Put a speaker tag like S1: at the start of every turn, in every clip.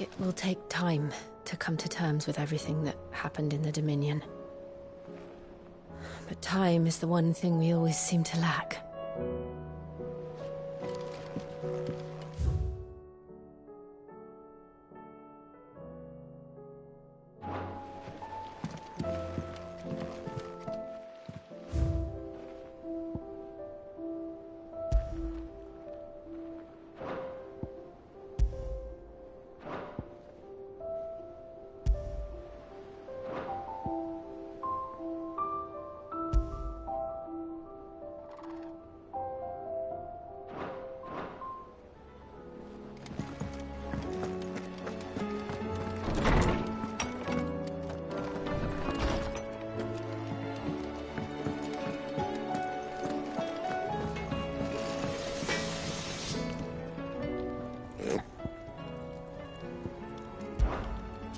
S1: It will take time to come to terms with everything that happened in the Dominion. But time is the one thing we always seem to lack.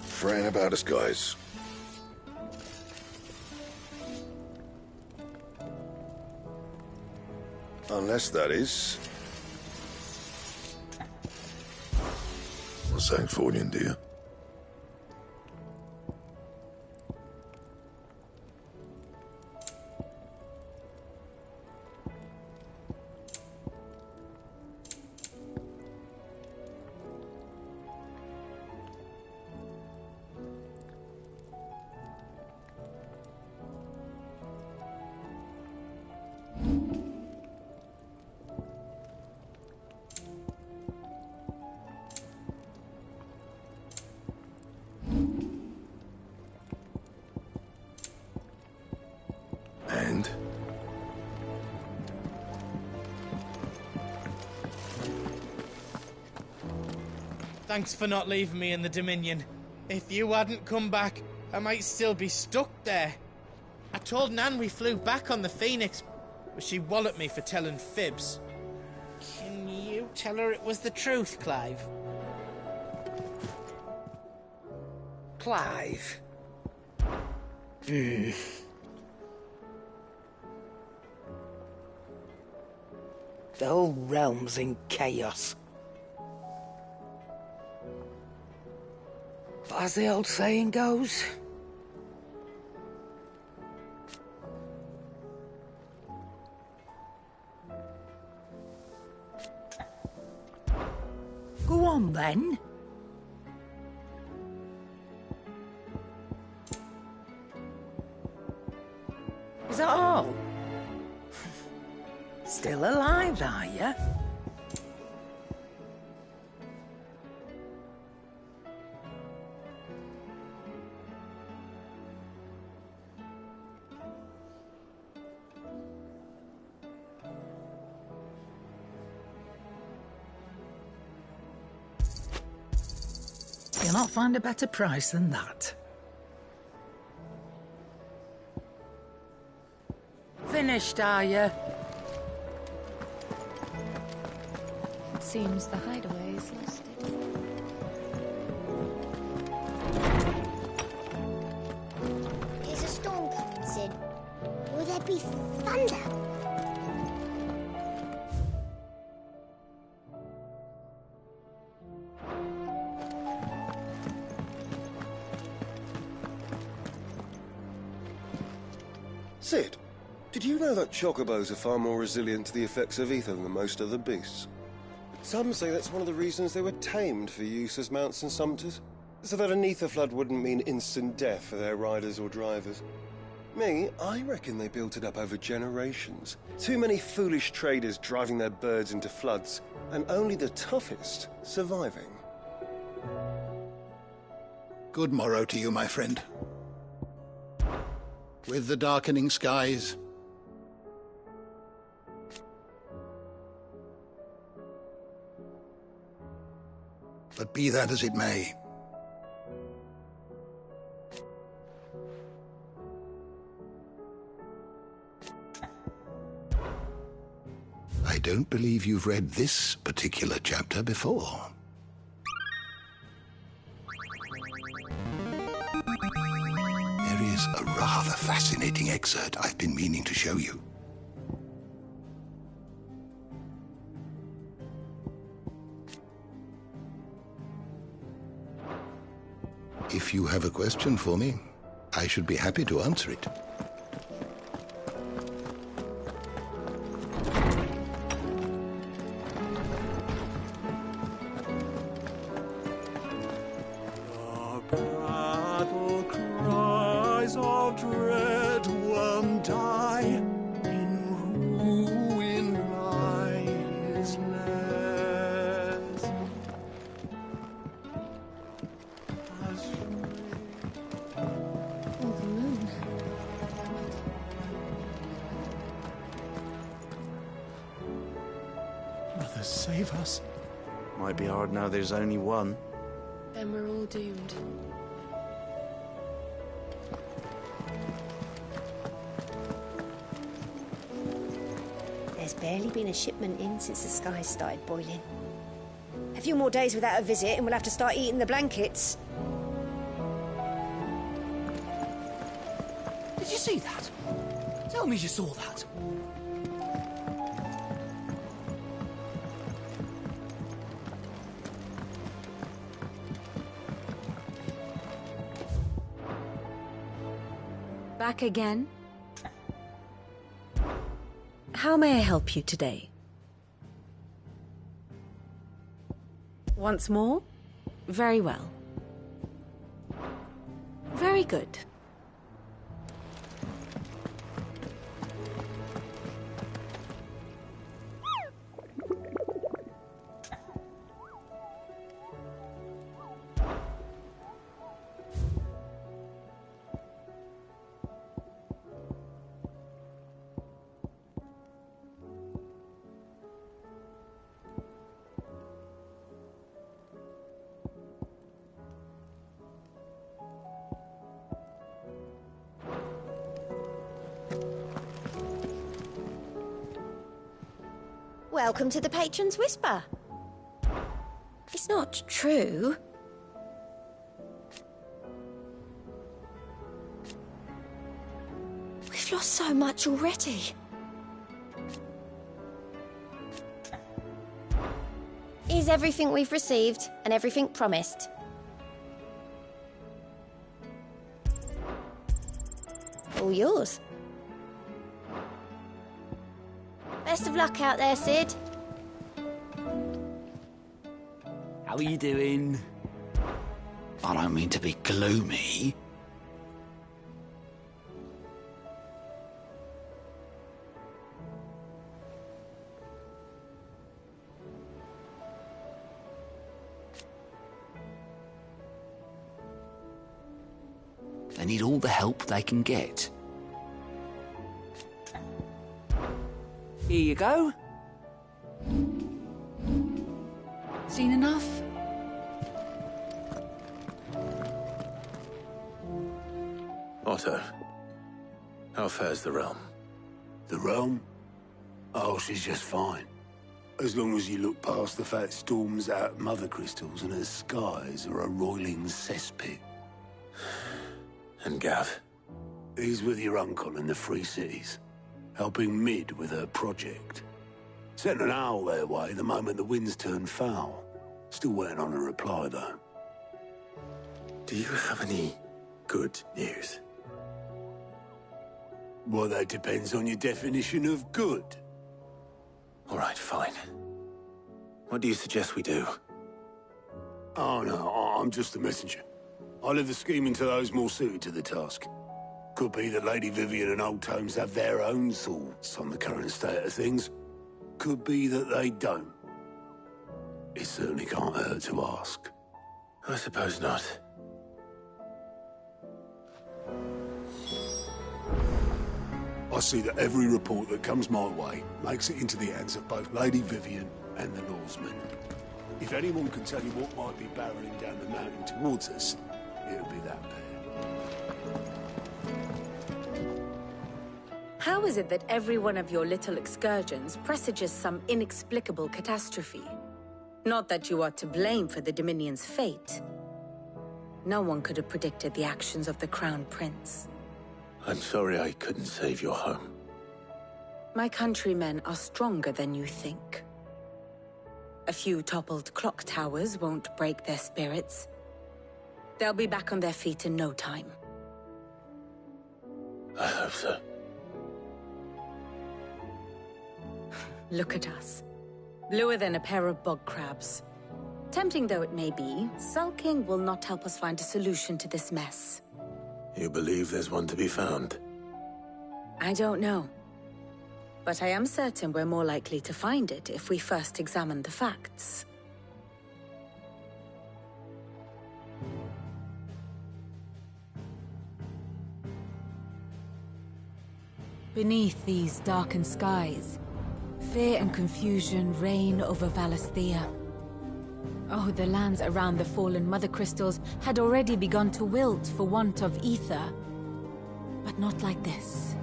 S2: Fraying about us, guys. Unless that is... What's that for you, dear? And?
S3: Thanks for not leaving me in the Dominion. If you hadn't come back, I might still be stuck there. I told Nan we flew back on the Phoenix, but she walloped me for telling fibs. Can you tell her it was the truth, Clive?
S4: Clive? The whole realm's in chaos. But as the old saying goes... Go on, then. Is that all? Still alive, are you? You'll not find a better price than that. Finished, are you?
S1: It seems the hideaway is lost it.
S5: Is a storm coming, Sid? Will there be thunder?
S2: Sid, did you know that chocobos are far more resilient to the effects of ether than most other beasts? Some say that's one of the reasons they were tamed for use as mounts and sumpters, so that an ether flood wouldn't mean instant death for their riders or drivers. Me, I reckon they built it up over generations. Too many foolish traders driving their birds into floods, and only the toughest surviving.
S6: Good morrow to you, my friend. With the darkening skies, but be that as it may, I don't believe you've read this particular chapter before. There is a rather fascinating excerpt I've been meaning to show you. If you have a question for me, I should be happy to answer it.
S7: Battle cries of dread won't die. In ruin lie his lares.
S1: Oh, the moon.
S3: Mother, save us.
S8: Might be hard now there's only one.
S1: Then we're all doomed.
S5: There's barely been a shipment in since the skies started boiling. A few more days without a visit and we'll have to start eating the blankets.
S9: Did you see that? Tell me you saw that.
S10: Back again? How may I help you today? Once more? Very well. Very good.
S5: Welcome to the Patron's Whisper.
S10: It's not true.
S5: We've lost so much already. Here's everything we've received and everything promised. All yours. Best of luck out there, Sid.
S9: How are you doing? I don't mean to be gloomy. They need all the help they can get. Here you go. Seen enough?
S11: Otto, how fares the realm?
S7: The realm? Oh, she's just fine. As long as you look past the fat storms out mother crystals and her skies are a roiling cesspit.
S11: And Gav?
S7: He's with your uncle in the Free Cities, helping Mid with her project. Sent an owl their way the moment the winds turned foul. Still waiting on a reply, though.
S11: Do you have any good news?
S7: Well, that depends on your definition of good.
S11: All right, fine. What do you suggest we do?
S7: Oh, no, I'm just the messenger. I'll leave the scheming to those more suited to the task. Could be that Lady Vivian and Old Tomes have their own thoughts on the current state of things. Could be that they don't. It certainly can't hurt to ask.
S11: I suppose not.
S7: I see that every report that comes my way makes it into the hands of both Lady Vivian and the Lawsmen. If anyone can tell you what might be barreling down the mountain towards us, it'll be that pair.
S10: How is it that every one of your little excursions presages some inexplicable catastrophe? Not that you are to blame for the Dominion's fate. No one could have predicted the actions of the Crown Prince.
S11: I'm sorry I couldn't save your home.
S10: My countrymen are stronger than you think. A few toppled clock towers won't break their spirits. They'll be back on their feet in no time.
S11: I hope so.
S10: Look at us. Bluer than a pair of bog crabs. Tempting though it may be, sulking will not help us find a solution to this mess.
S11: You believe there's one to be found?
S10: I don't know. But I am certain we're more likely to find it if we first examine the facts.
S12: Beneath these darkened skies, fear and confusion reign over Valisthea. Oh, the lands around the fallen Mother Crystals had already begun to wilt for want of ether. But not like this.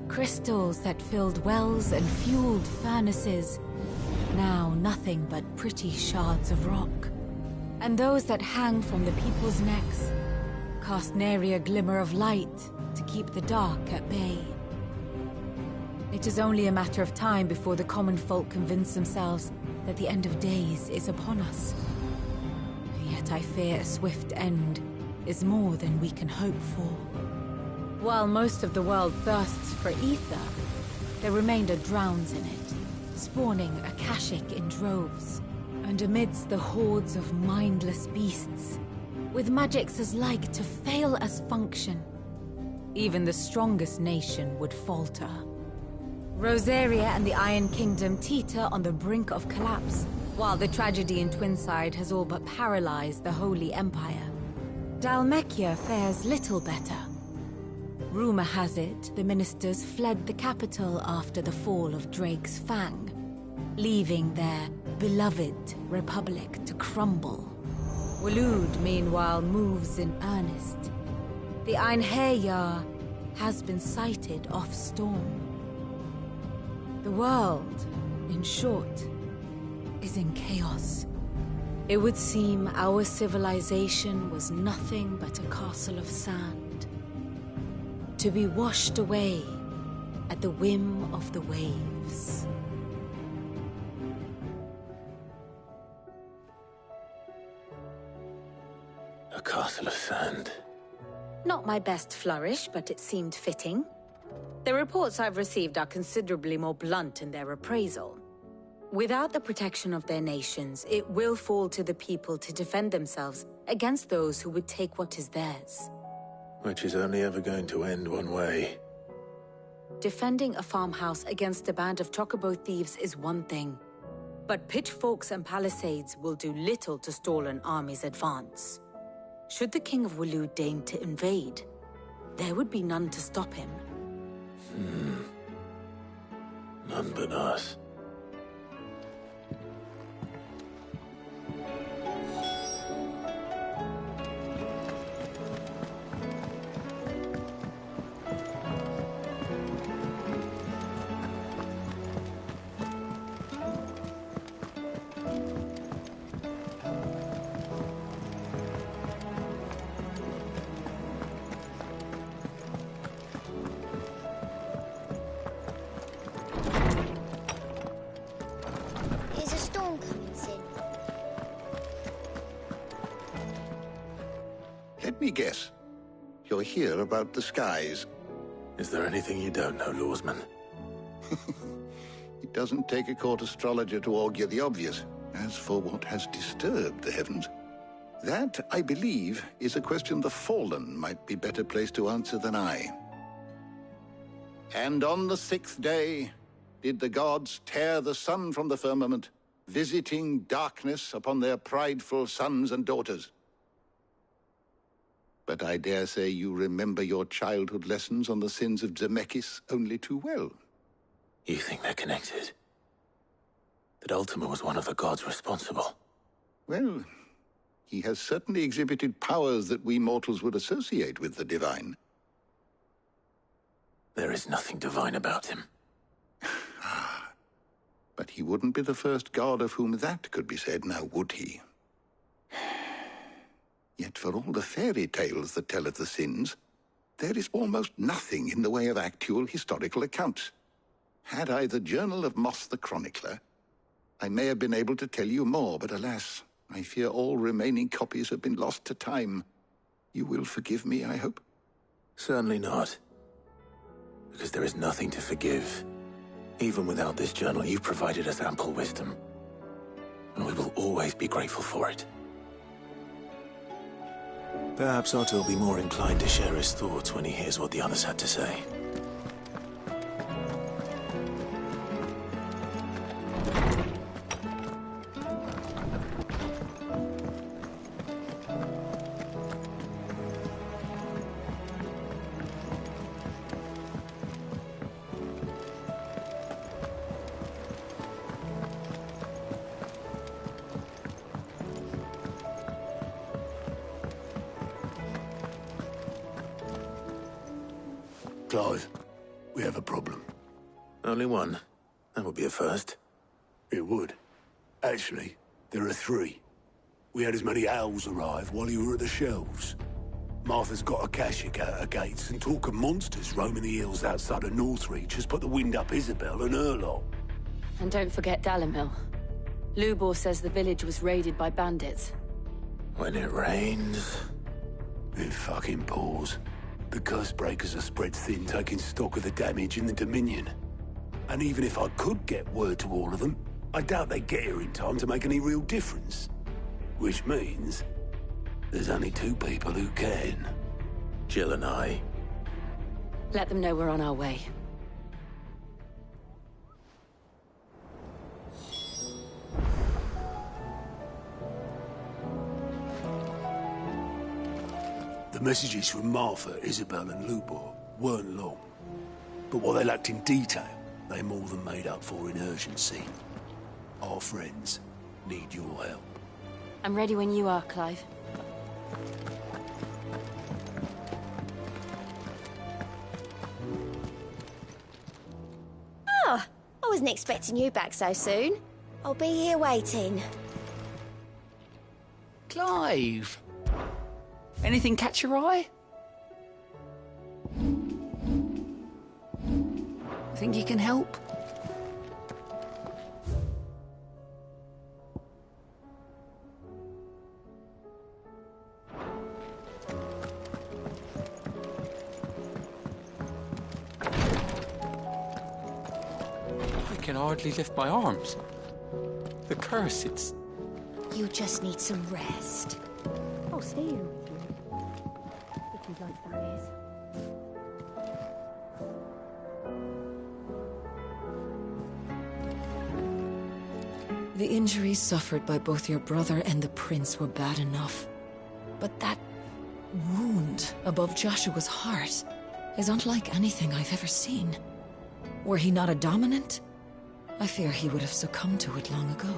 S12: Crystals that filled wells and fueled furnaces. Now nothing but pretty shards of rock. And those that hang from the people's necks cast nary a glimmer of light to keep the dark at bay. It is only a matter of time before the common folk convince themselves that the end of days is upon us. Yet I fear a swift end is more than we can hope for. While most of the world thirsts for ether, the remainder drowns in it, spawning Akashic in droves. And amidst the hordes of mindless beasts, with magics as like to fail as function, even the strongest nation would falter. Rosaria and the Iron Kingdom teeter on the brink of collapse, while the tragedy in Twinside has all but paralyzed the Holy Empire. Dhalmekia fares little better. Rumor has it the ministers fled the capital after the fall of Drake's Fang, leaving their beloved republic to crumble. Waloed, meanwhile, moves in earnest. The Einherjar has been sighted off-storm. The world, in short, is in chaos. It would seem our civilization was nothing but a castle of sand, to be washed away at the whim of the waves.
S11: A castle of sand.
S10: Not my best flourish, but it seemed fitting. The reports I've received are considerably more blunt in their appraisal. Without the protection of their nations, it will fall to the people to defend themselves against those who would take what is theirs.
S11: Which is only ever going to end one way.
S10: Defending a farmhouse against a band of chocobo thieves is one thing, but pitchforks and palisades will do little to stall an army's advance. Should the King of Waloed deign to invade, there would be none to stop him.
S11: None but us.
S6: Let me guess. You're here about the skies.
S11: Is there anything you don't know, Lawsman?
S6: It doesn't take a court astrologer to augur the obvious. As for what has disturbed the heavens, that, I believe, is a question the Fallen might be better placed to answer than I. And on the 6th day did the gods tear the sun from the firmament, visiting darkness upon their prideful sons and daughters. But I dare say you remember your childhood lessons on the sins of Zemeckis only too well.
S11: You think they're connected? That Ultima was one of the gods responsible?
S6: Well, he has certainly exhibited powers that we mortals would associate with the divine.
S11: There is nothing divine about him.
S6: But he wouldn't be the first god of whom that could be said, now would he? Yet for all the fairy tales that tell of the sins, there is almost nothing in the way of actual historical accounts. Had I the Journal of Moss the Chronicler, I may have been able to tell you more, but alas, I fear all remaining copies have been lost to time, You will forgive me, I hope?
S11: Certainly not. Because there is nothing to forgive. Even without this journal, you've provided us ample wisdom. And we will always be grateful for it. Perhaps Otto will be more inclined to share his thoughts when he hears what the others had to say.
S7: Clive, we have a problem.
S11: Only one. That would be a first.
S7: It would. Actually, there are three. We had as many owls arrive while you were at the shelves. Martha's got a Akashic at her gates, and talk of monsters roaming the hills outside of Northreach has put the wind up Isabel and her lot.
S12: And don't forget Dalimil. Lubor says the village was raided by bandits.
S11: When it rains...
S7: It fucking pours. The curse breakers are spread thin, taking stock of the damage in the Dominion. And even if I could get word to all of them, I doubt they'd get here in time to make any real difference. Which means... there's only two people who can.
S11: Jill and I.
S12: Let them know we're on our way.
S7: The messages from Martha, Isabel and Lubor weren't long. But what they lacked in detail, they more than made up for in urgency. Our friends need your help.
S12: I'm ready when you are, Clive.
S5: Oh, I wasn't expecting you back so soon. I'll be here waiting.
S9: Clive! Anything catch your eye? Think you can help?
S13: I can hardly lift my arms. The curse, it's...
S5: You just need some rest. I'll stay here with you. If you'd like, that is.
S1: The injuries suffered by both your brother and the prince were bad enough. But that wound above Joshua's heart is unlike anything I've ever seen. Were he not a dominant, I fear he would have succumbed to it long ago.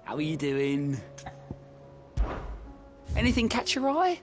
S9: How are you doing? Anything catch your eye?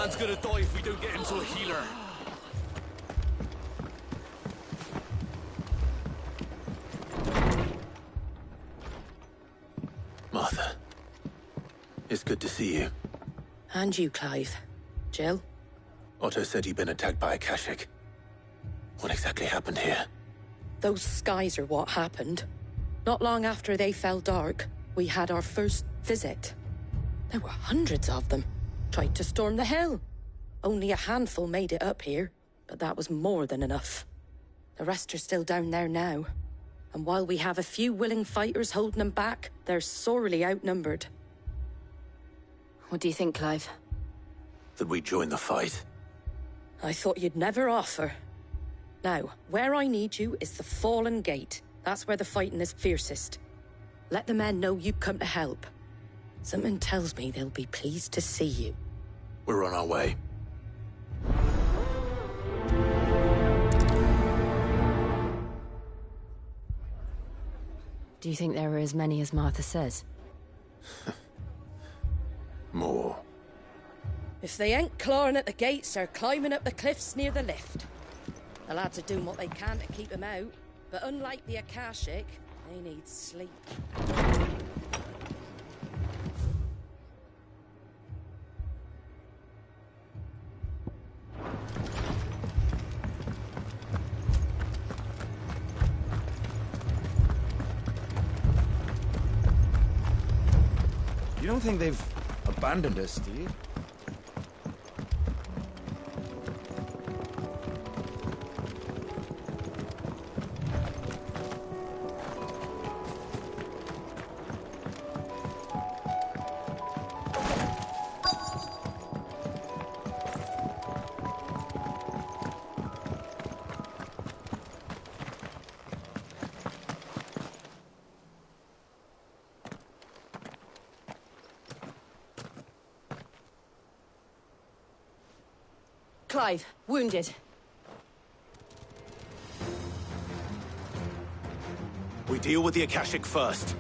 S14: man's gonna die if we don't get him to a healer.
S11: Martha. It's good to see you.
S15: And you, Clive. Jill?
S11: Otto said you'd been attacked by a Akashic. What exactly happened here?
S15: Those skies are what happened. Not long after they fell dark, we had our first visit. There were hundreds of them. Tried to storm the hill. Only a handful made it up here, but that was more than enough. The rest are still down there now. And while we have a few willing fighters holding them back, they're sorely outnumbered.
S12: What do you think, Clive?
S11: That we join the fight.
S15: I thought you'd never offer. Now, where I need you is the Fallen Gate. That's where the fighting is fiercest. Let the men know you've come to help. Something tells me they'll be pleased to see you.
S11: We're on our way.
S12: Do you think there are as many as Martha says?
S11: More.
S15: If they ain't clawing at the gates, they're climbing up the cliffs near the lift. The lads are doing what they can to keep them out, but unlike the Akashic, they need sleep.
S8: You don't think they've abandoned us, do you?
S12: Clive, wounded.
S11: We deal with the Akashic first.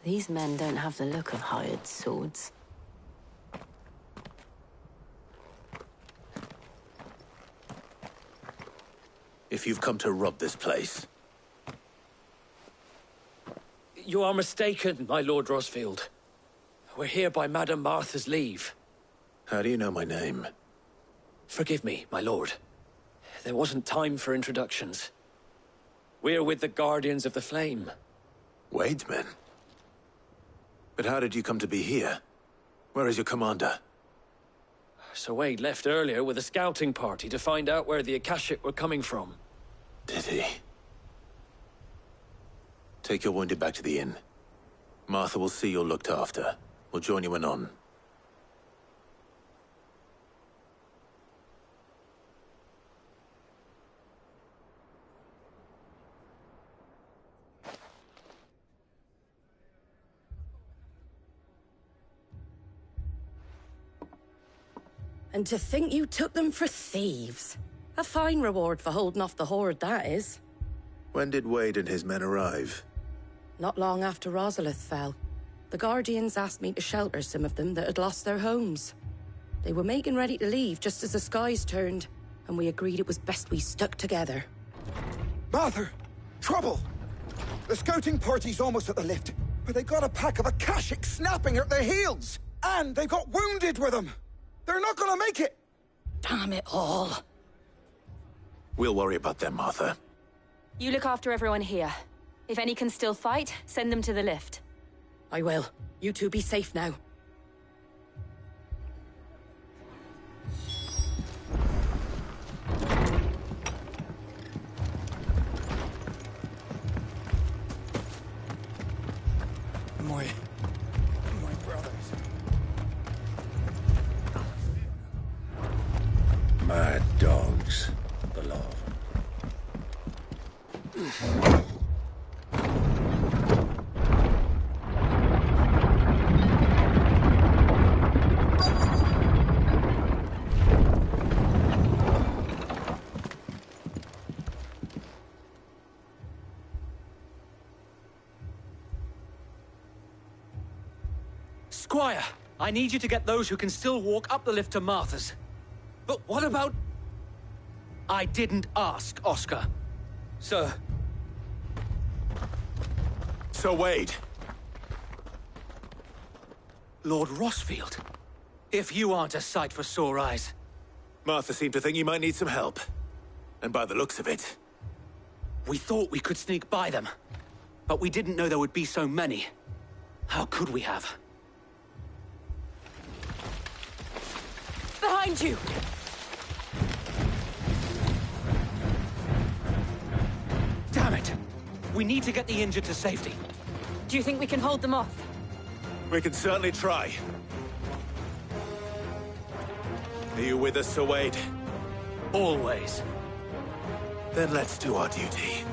S12: These men don't have the look of hired swords.
S11: If you've come to rob this place...
S14: You are mistaken, my Lord Rosfield. We're here by Madame Martha's leave.
S11: How do you know my name?
S14: Forgive me, my lord. There wasn't time for introductions. We're with the Guardians of the Flame.
S11: Wade's men? But how did you come to be here? Where is your commander?
S14: Sir Wade left earlier with a scouting party to find out where the Akashic were coming from.
S11: Did he? Take your wounded back to the inn. Martha will see you're looked after. We'll join you anon.
S15: And to think you took them for thieves. A fine reward for holding off the horde, that is.
S11: When did Wade and his men arrive?
S15: Not long after Rosalith fell. The Guardians asked me to shelter some of them that had lost their homes. They were making ready to leave just as the skies turned, and we agreed it was best we stuck together.
S2: Martha! Trouble!
S16: The scouting party's almost at the lift, but they got a pack of Akashic snapping at their heels! And they've got wounded with them! They're not gonna make it!
S15: Damn it all.
S11: We'll worry about them, Martha.
S17: You look after everyone here. If any can still fight, send them to the lift.
S15: I will. You two be safe now.
S16: My brothers.
S11: Mad dogs. The lot of them.
S14: Squire, I need you to get those who can still walk up the lift to Martha's. But what about... I didn't ask, Oscar. Sir.
S11: Sir Wade.
S14: Lord Rossfield. If you aren't a sight for sore eyes.
S11: Martha seemed to think you might need some help. And by the looks of it...
S14: We thought we could sneak by them. But we didn't know there would be so many. How could we have?
S17: Behind you!
S14: Damn it! We need to get the injured to safety.
S17: Do you think we can hold them off?
S11: We can certainly try. Are you with us, Sir Wade?
S14: Always.
S11: Then let's do our duty.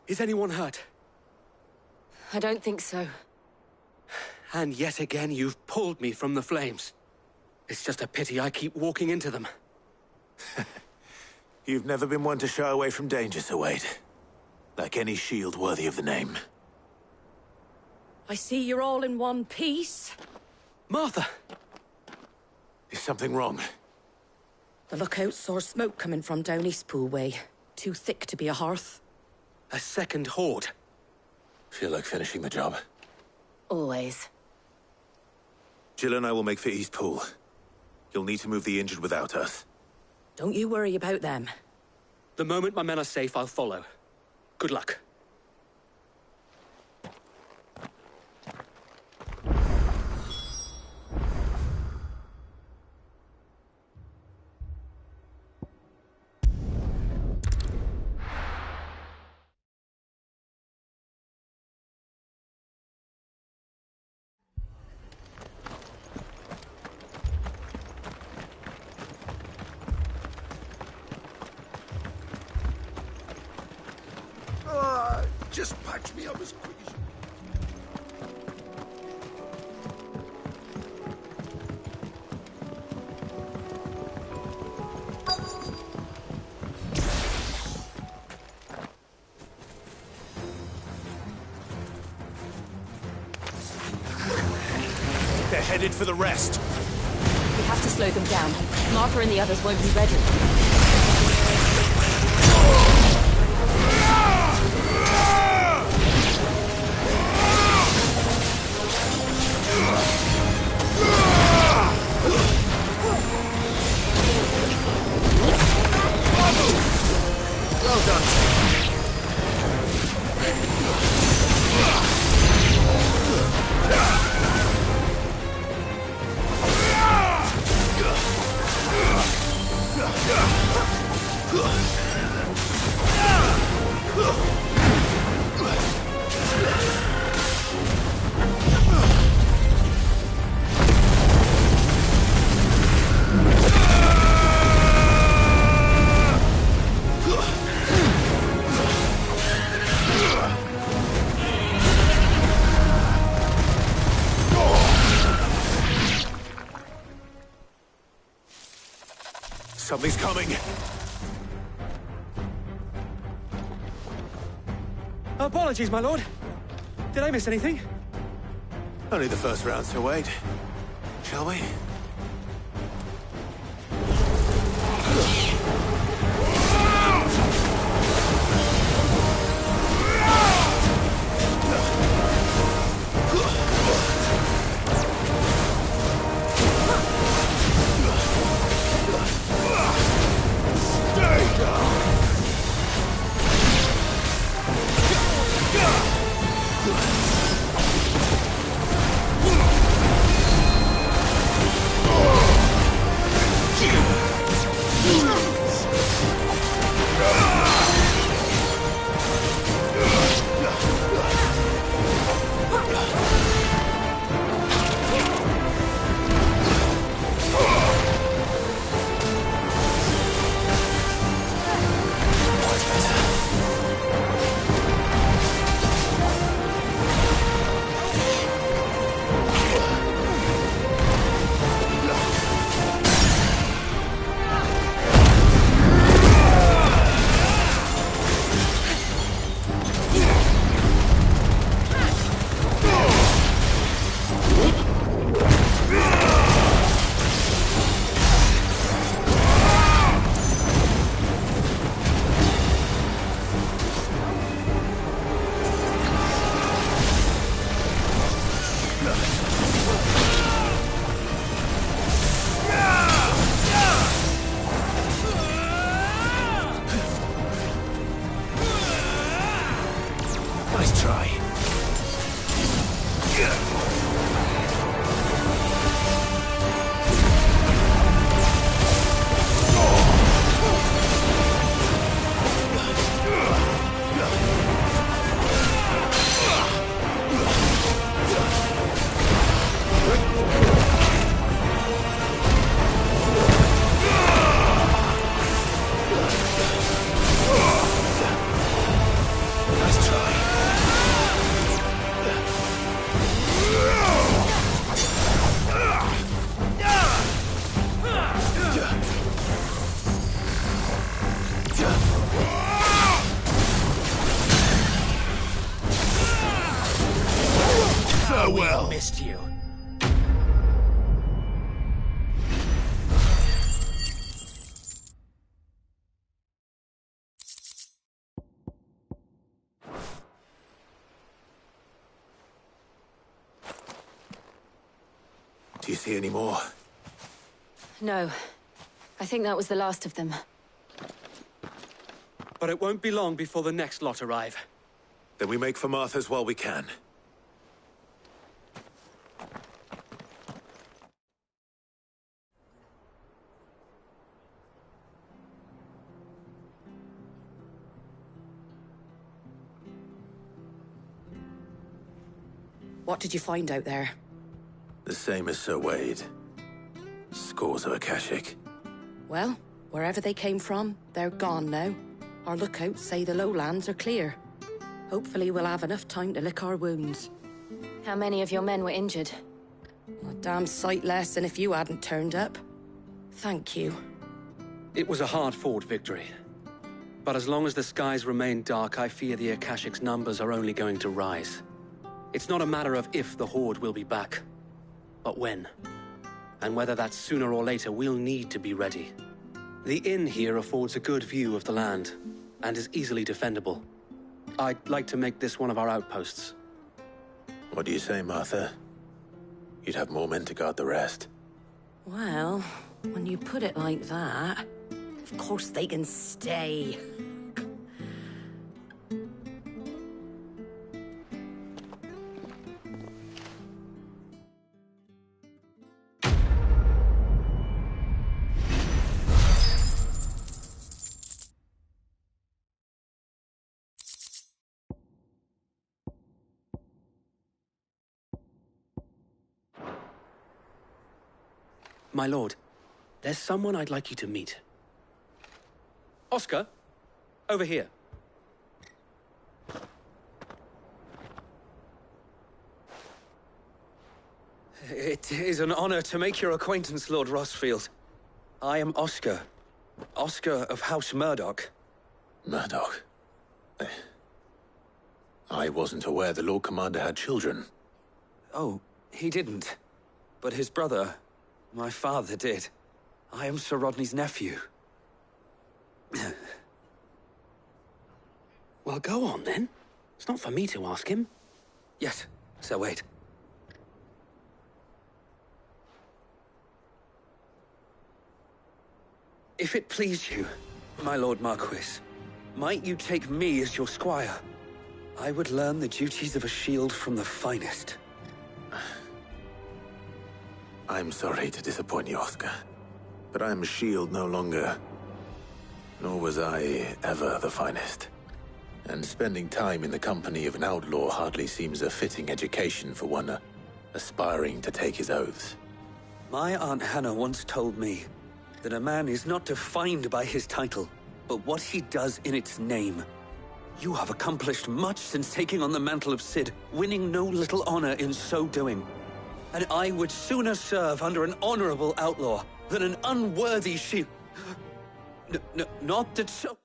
S14: Is anyone hurt?
S17: I don't think so.
S14: And yet again, you've pulled me from the flames. It's just a pity I keep walking into them.
S11: You've never been one to shy away from danger, Sir Wade. Like any shield worthy of the name.
S15: I see you're all in one piece.
S14: Martha!
S11: Is something wrong?
S15: The lookout saw smoke coming from down Eastpool way. Too thick to be a hearth.
S14: A second horde.
S11: Feel like finishing the job.
S17: Always.
S11: Jill and I will make for Eastpool. You'll need to move the injured without us.
S15: Don't you worry about them.
S14: The moment my men are safe, I'll follow. Good luck.
S6: Just patch me up as quick as you...
S11: They're headed for the rest.
S17: We have to slow them down. Martha and the others won't be ready.
S11: Well done. Something's coming.
S14: Apologies, my lord. Did I miss anything?
S11: Only the first round, so wait. Shall we? Nice try. Nice try.
S14: missed you.
S11: Do you see any more?
S17: No. I think that was the last of them.
S14: But it won't be long before the next lot arrive.
S11: Then we make for Martha's while we can.
S15: What did you find out there?
S11: The same as Sir Wade. Scores of Akashic.
S15: Well, wherever they came from, they're gone now. Our lookouts say the lowlands are clear. Hopefully we'll have enough time to lick our wounds.
S17: How many of your men were injured?
S15: A damn sight less than if you hadn't turned up. Thank you.
S14: It was a hard-fought victory. But as long as the skies remain dark, I fear the Akashic's numbers are only going to rise. It's not a matter of if the Horde will be back, but when. And whether that's sooner or later, we'll need to be ready. The inn here affords a good view of the land, and is easily defendable. I'd like to make this one of our outposts.
S11: What do you say, Martha? You'd have more men to guard the rest.
S15: Well, when you put it like that, of course they can stay.
S14: My lord, there's someone I'd like you to meet. Oscar, over here. It is an honor to make your acquaintance, Lord Rossfield. I am Oscar. Oscar of House Murdoch.
S11: Murdoch? I wasn't aware the Lord Commander had children.
S9: Oh, he didn't. But his brother, my father, did. I am Sir Rodney's nephew.
S14: Well, go on, then. It's not for me to ask him.
S9: Yes, Sir Wade. If it please you, my Lord Marquis, might you take me as your squire? I would learn the duties of a shield from the finest.
S11: I'm sorry to disappoint you, Oscar, but I am a shield no longer. Nor was I ever the finest. And spending time in the company of an outlaw hardly seems a fitting education for one aspiring to take his oaths.
S9: My Aunt Hannah once told me that a man is not defined by his title, but what he does in its name. You have accomplished much since taking on the mantle of Cid, winning no little honor in so doing. And I would sooner serve under an honorable outlaw than an unworthy shield. Not that so...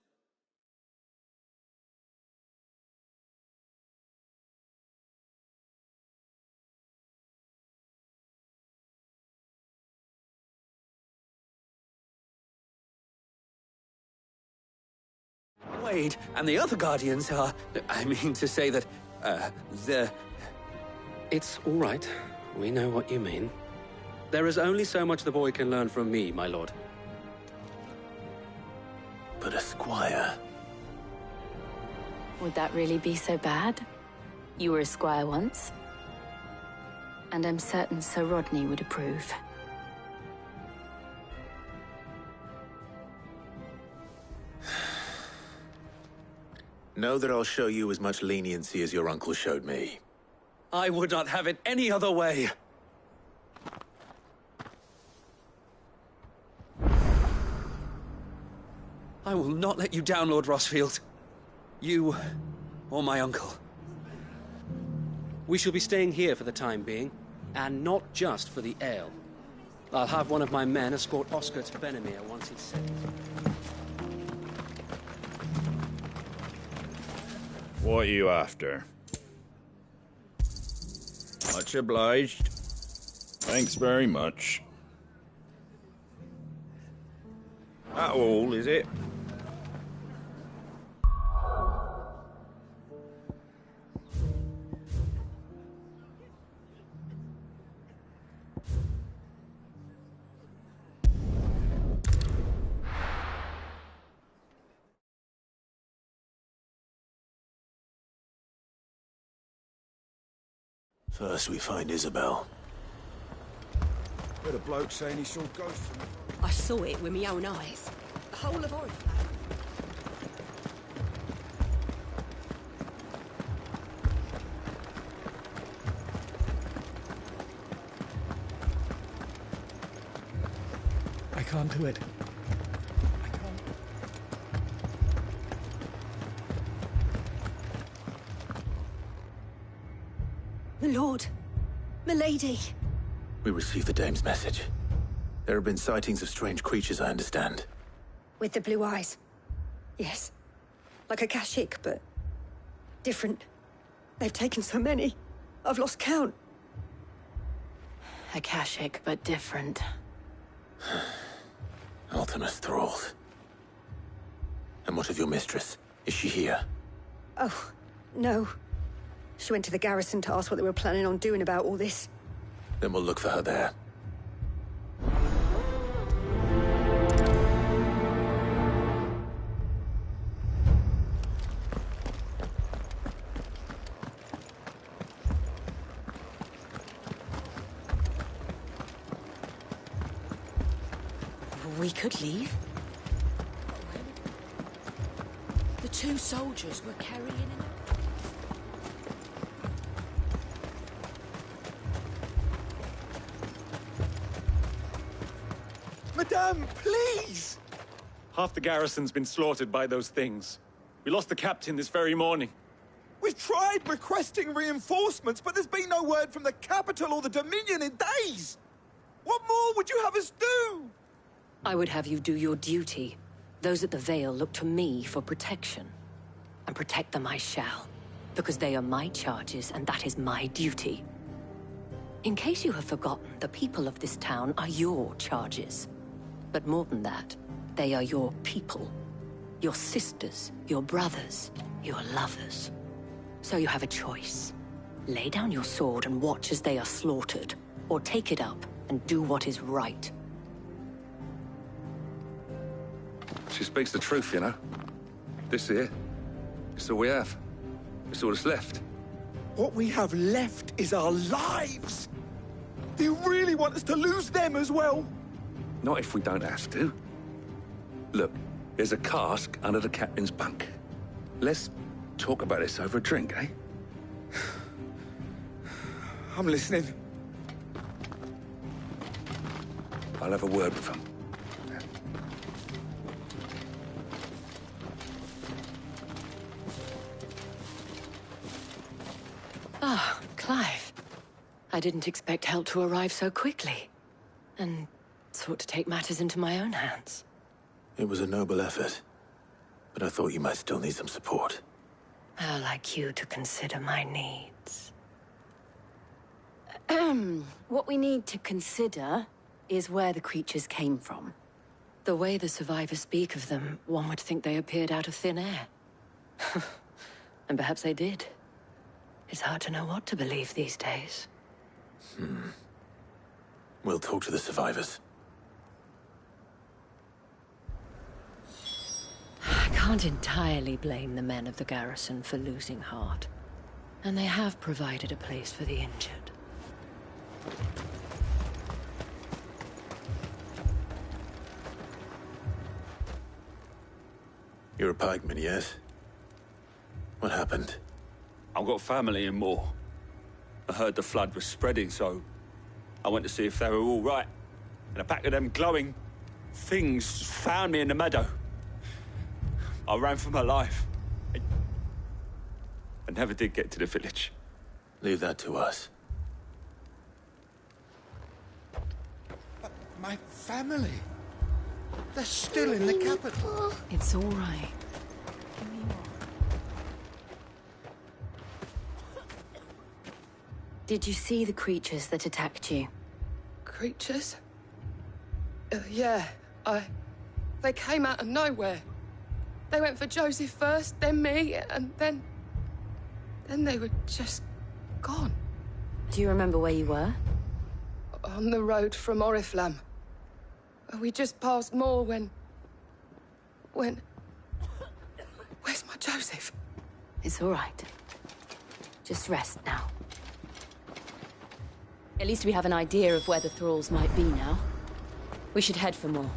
S9: Wade and the other Guardians are... I mean to say that, they're...
S14: It's all right. We know what you mean. There is only so much the boy can learn from me, my lord.
S11: But a squire...
S17: Would that really be so bad? You were a squire once. And I'm certain Sir Rodney would approve.
S11: Know that I'll show you as much leniency as your uncle showed me.
S9: I would not have it any other way. I will not let you down, Lord Rossfield. You, or my uncle.
S14: We shall be staying here for the time being, and not just for the ale. I'll have one of my men escort Oscar to Benimir once he's settled.
S18: What are you after?
S8: Much obliged. Thanks very much. That all, is it?
S11: First we find Isabel.
S16: Heard a bloke saying he saw ghosts.
S18: I saw it with my own eyes. The whole of Oriflamme.
S4: I can't do it.
S18: My lord. My lady.
S11: We received the dame's message. There have been sightings of strange creatures, I understand.
S5: With the blue eyes.
S18: Yes. Like a Kashik, but different. They've taken so many. I've lost count.
S17: Akashic, but different.
S11: Ultimus thralls. And what of your mistress? Is she here?
S18: Oh, no. She went to the garrison to ask what they were planning on doing about all this.
S11: Then we'll look for her there.
S15: We could leave. The two soldiers were carrying an...
S16: Madame, please!
S19: Half the garrison's been slaughtered by those things. We lost the captain this very morning.
S16: We've tried requesting reinforcements, but there's been no word from the capital or the Dominion in days! What more would you have us do?
S20: I would have you do your duty. Those at the Vale look to me for protection. And protect them I shall. Because they are my charges, and that is my duty. In case you have forgotten, the people of this town are your charges. But more than that, they are your people. Your sisters, your brothers, your lovers. So you have a choice. Lay down your sword and watch as they are slaughtered, or take it up and do what is right.
S21: She speaks the truth, you know. This here, it's all we have. It's all that's left.
S16: What we have left is our lives! Do you really want us to lose them as well?
S21: Not if we don't have to. Look, there's a cask under the captain's bunk. Let's talk about this over a drink, eh?
S16: I'm listening.
S21: I'll have a word with him.
S20: Ah, Clive. I didn't expect help to arrive so quickly. And sought to take matters into my own hands.
S11: It was a noble effort, but I thought you might still need some support.
S20: How like you to consider my needs.
S10: What we need to consider is where the creatures came from.
S20: The way the survivors speak of them, one would think they appeared out of thin air. And perhaps they did. It's hard to know what to believe these days.
S11: We'll talk to the survivors.
S20: I can't entirely blame the men of the garrison for losing heart. And they have provided a place for the injured.
S11: You're a pikeman, yes? What happened?
S22: I've got family in Moor. I heard the flood was spreading, so I went to see if they were all right. And a pack of them glowing things found me in the meadow. I ran for my life. I never did get to the village.
S11: Leave that to us.
S16: But my family... They're still in the capital.
S1: It's all right.
S17: Did you see the creatures that attacked you?
S15: Creatures? Yeah, They came out of nowhere. They went for Joseph first, then me, and then they were just gone.
S17: Do you remember where you were?
S15: On the road from Oriflamme. We just passed Moor when... Where's my Joseph?
S17: It's all right. Just rest now. At least we have an idea of where the thralls might be now. We should head for more.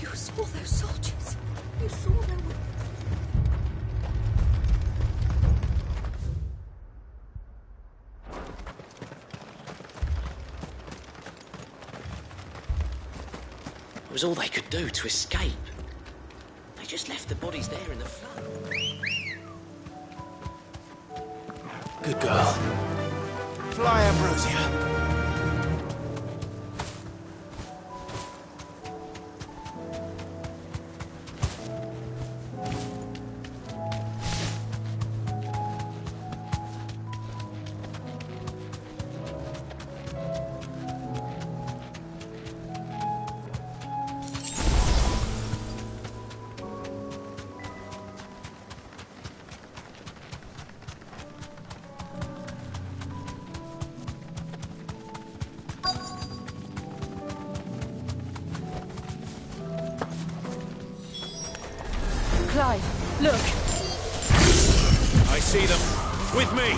S18: You saw those soldiers. You saw them.
S3: It was all they could do to escape. They just left the bodies there in the flood.
S8: Good girl. Fly, Ambrosia.
S15: Clive, look.
S7: I see them. With me.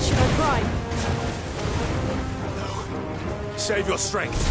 S15: Should I cry?
S7: No. Save your strength.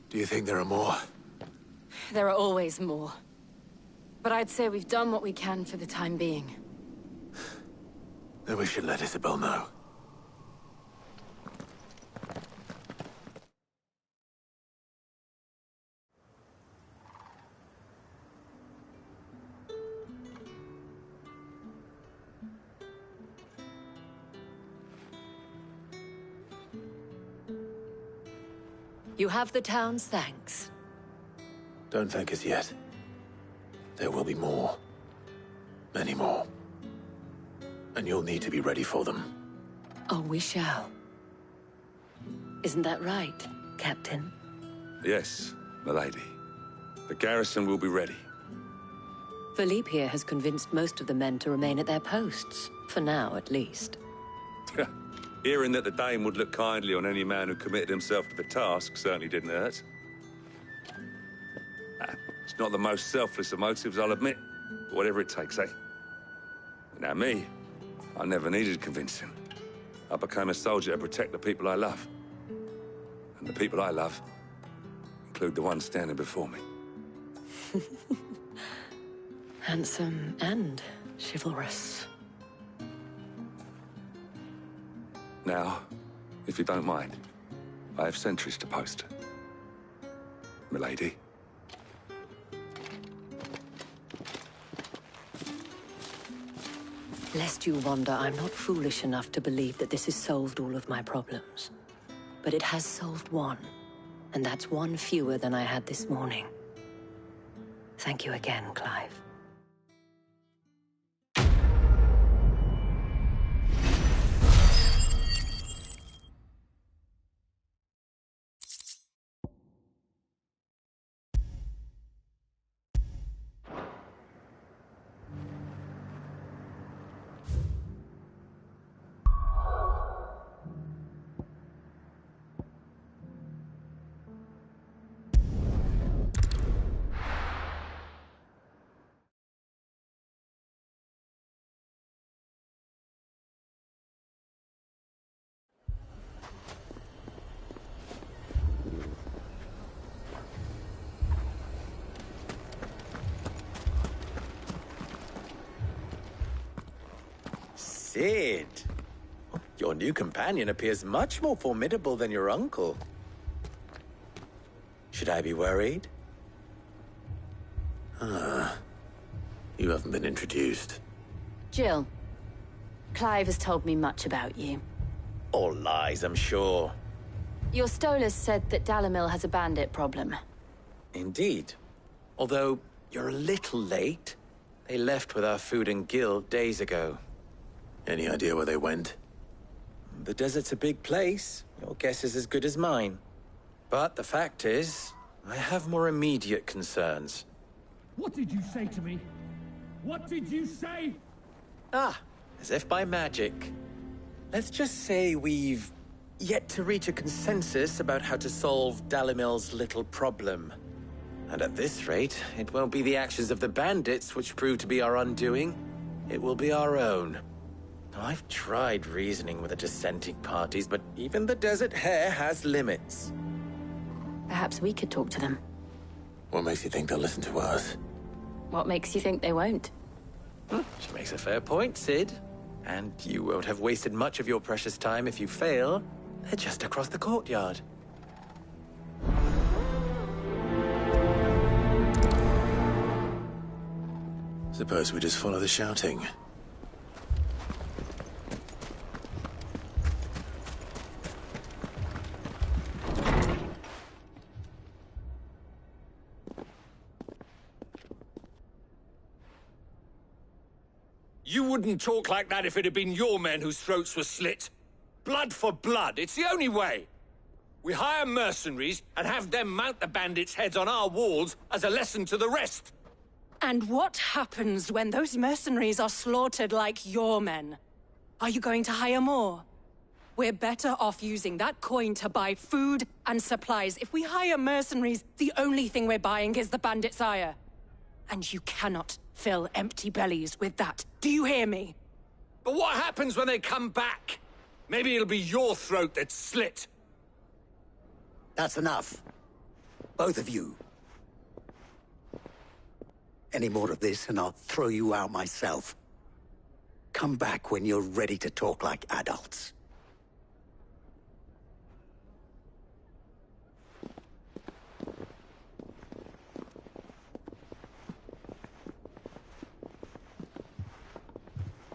S11: Do you think there are more?
S17: There are always more. But I'd say we've done what we can for the time being.
S11: Then we should let Isabel know.
S20: You have the town's thanks.
S11: Don't thank us yet. There will be more. Many more. And you'll need to be ready for them.
S20: Oh, we shall. Isn't that right, Captain?
S21: Yes, milady. The garrison will be ready.
S20: Philippe here has convinced most of the men to remain at their posts. For now, at least.
S21: Hearing that the Dane would look kindly on any man who committed himself to the task certainly didn't hurt. It's not the most selfless of motives, I'll admit. But whatever it takes, eh? Now me, I never needed convincing. I became a soldier to protect the people I love. And the people I love include the ones standing before me.
S20: Handsome and chivalrous.
S21: Now, if you don't mind, I have sentries to post. Milady.
S20: Lest you wonder, I'm not foolish enough to believe that this has solved all of my problems. But it has solved one, and that's one fewer than I had this morning. Thank you again, Clive.
S12: Sid! Your new companion appears much more formidable than your uncle. Should I be worried?
S11: You haven't been introduced.
S17: Jill, Clive has told me much about you.
S12: All lies, I'm sure.
S17: Your Stolas said that Dalimil has a bandit problem.
S12: Indeed. Although, you're a little late. They left with our food and guild days ago.
S11: Any idea where they went?
S12: The desert's a big place. Your guess is as good as mine. But the fact is, I have more immediate concerns.
S13: What did you say to me? What did you say?
S12: Ah, as if by magic. Let's just say we've yet to reach a consensus about how to solve Dalimil's little problem. And at this rate, it won't be the actions of the bandits which prove to be our undoing. It will be our own. Now, I've tried reasoning with the dissenting parties, but even the Desert Hare has limits.
S17: Perhaps we could talk to them.
S11: What makes you think they'll listen to us?
S17: What makes you think they won't?
S12: She makes a fair point, Sid. And you won't have wasted much of your precious time if you fail. They're just across the courtyard.
S11: Suppose we just follow the shouting.
S7: You wouldn't talk like that if it had been your men whose throats were slit. Blood for blood, it's the only way. We hire mercenaries and have them mount the bandits' heads on our walls as a lesson to the rest.
S15: And what happens when those mercenaries are slaughtered like your men? Are you going to hire more? We're better off using that coin to buy food and supplies. If we hire mercenaries, the only thing we're buying is the bandits' ire. And you cannot fill empty bellies with that. Do you hear me?
S7: But what happens when they come back? Maybe it'll be your throat that's slit.
S23: That's enough.
S2: Both of you. Any more of this and I'll throw you out myself. Come back when you're ready to talk like adults.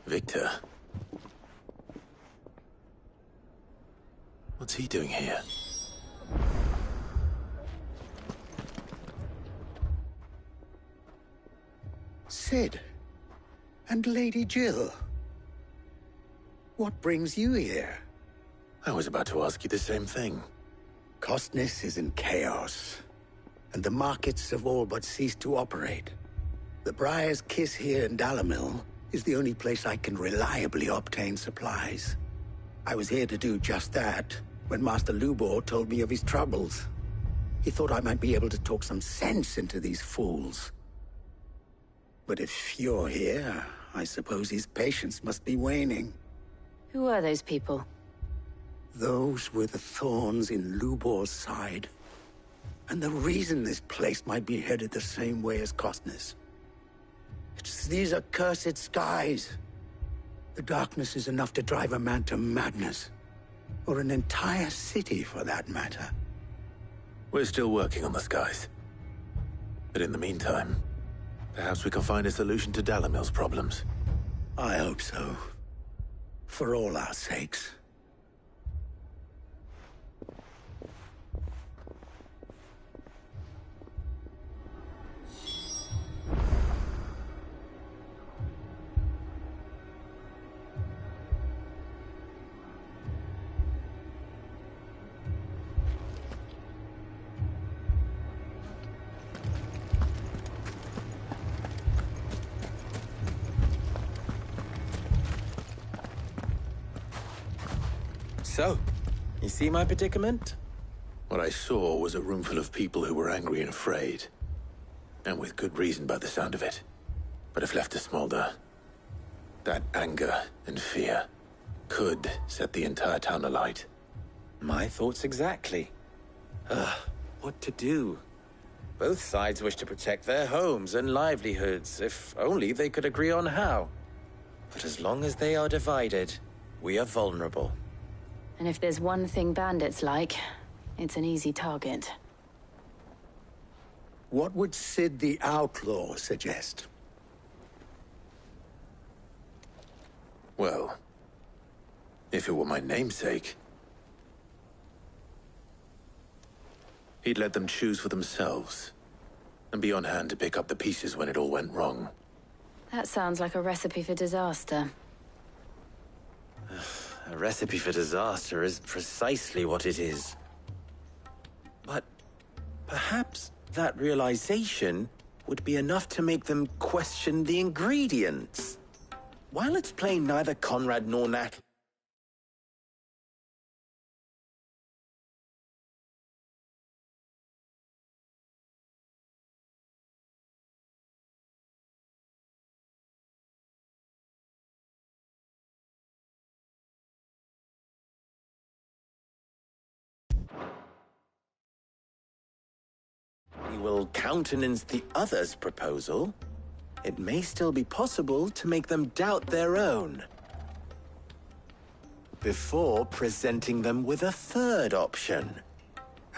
S11: Victor. What's he doing here?
S2: Sid. And Lady Jill. What brings you here?
S11: I was about to ask you the same thing.
S2: Costness is in chaos, and the markets have all but ceased to operate. The Briar's Kiss here in Dalimil is the only place I can reliably obtain supplies. I was here to do just that when Master Lubor told me of his troubles. He thought I might be able to talk some sense into these fools. But if you're here, I suppose his patience must be waning.
S17: Who are those people?
S2: Those were the thorns in Lubor's side. And the reason this place might be headed the same way as Costness. It's these accursed skies. The darkness is enough to drive a man to madness. Or an entire city, for that matter.
S11: We're still working on the skies. But in the meantime, perhaps we can find a solution to Dalimil's problems.
S2: I hope so. For all our sakes.
S12: So, you see my predicament?
S11: What I saw was a room full of people who were angry and afraid. And with good reason by the sound of it. But if left to smolder, that anger and fear could set the entire town alight.
S12: My thoughts exactly. What to do? Both sides wish to protect their homes and livelihoods, if only they could agree on how. But as long as they are divided, we are vulnerable.
S17: And if there's one thing bandits like, it's an easy target.
S2: What would Sid the Outlaw suggest?
S11: Well, if it were my namesake, he'd let them choose for themselves, and be on hand to pick up the pieces when it all went wrong.
S17: That sounds like a recipe for disaster.
S12: A recipe for disaster is precisely what it is. But perhaps that realization would be enough to make them question the ingredients. While it's plain neither Conrad nor Nat... will countenance the other's proposal, it may still be possible to make them doubt their own. Before presenting them with a third option.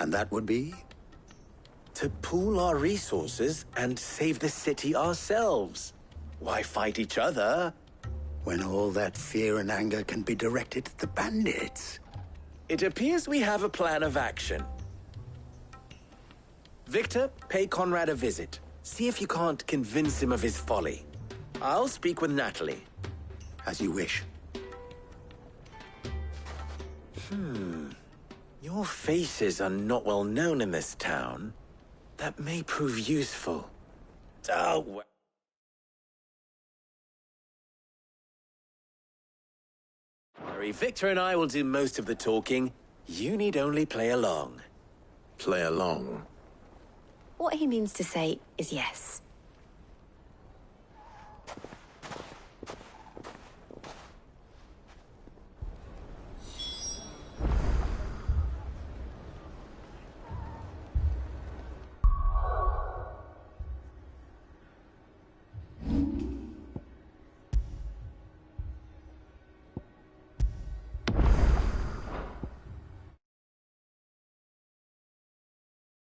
S2: And that would be?
S12: To pool our resources and save the city ourselves. Why fight each other?
S2: When all that fear and anger can be directed at the bandits.
S12: It appears we have a plan of action. Victor, pay Conrad a visit. See if you can't convince him of his folly. I'll speak with Natalie.
S2: As you wish.
S12: Your faces are not well known in this town. That may prove useful. Oh, Harry, Victor and I will do most of the talking. You need only play along.
S11: Play along?
S17: What he means to say is yes.